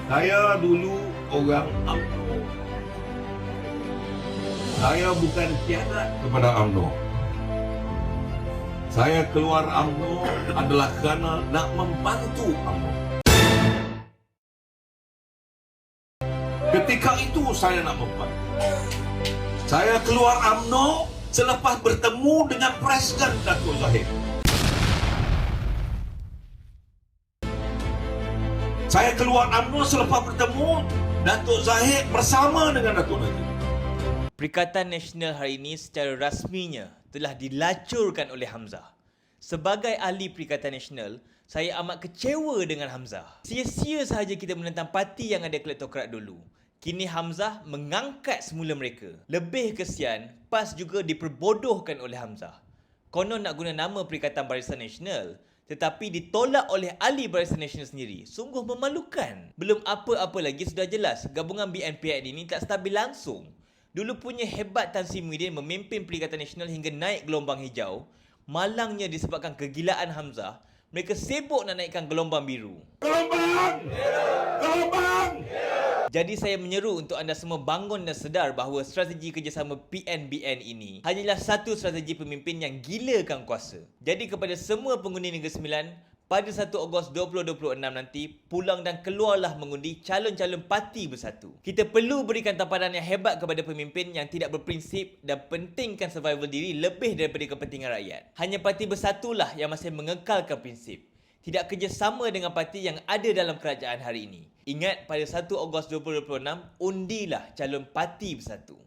Saya dulu orang UMNO. Saya bukan khianat kepada UMNO. Saya keluar UMNO adalah kerana nak membantu UMNO. Ketika itu saya nak membantu. Saya keluar UMNO selepas bertemu dengan Presiden Datuk Zahid. Saya keluar UMNO selepas bertemu Datuk Zahid bersama dengan Datuk Najib. Perikatan Nasional hari ini secara rasminya telah dilacurkan oleh Hamzah. Sebagai ahli Perikatan Nasional, saya amat kecewa dengan Hamzah. Sia-sia sahaja kita menentang parti yang ada kleptokrat dulu. Kini Hamzah mengangkat semula mereka. Lebih kesian, PAS juga diperbodohkan oleh Hamzah. Konon nak guna nama Perikatan Barisan Nasional, tetapi ditolak oleh ahli Barisan Nasional sendiri. Sungguh memalukan. Belum apa-apa lagi sudah jelas gabungan BNPID ini tak stabil langsung. Dulu punya hebat Tan Sri Muhyiddin memimpin Perikatan Nasional hingga naik gelombang hijau. Malangnya disebabkan kegilaan Hamzah, mereka sibuk nak naikkan gelombang biru. Gelombang! Gelombang! Jadi saya menyeru untuk anda semua bangun dan sedar bahawa strategi kerjasama PNBN ini hanyalah satu strategi pemimpin yang gilakan kuasa. Jadi kepada semua pengundi Negeri Sembilan, pada 1 Ogos 2026 nanti, pulang dan keluarlah mengundi calon-calon parti bersatu. Kita perlu berikan tamparan yang hebat kepada pemimpin yang tidak berprinsip dan pentingkan survival diri lebih daripada kepentingan rakyat. Hanya parti bersatulah yang masih mengekalkan prinsip. Tidak kerjasama dengan parti yang ada dalam kerajaan hari ini. Ingat, pada 1 Ogos 2026, undilah calon parti bersatu.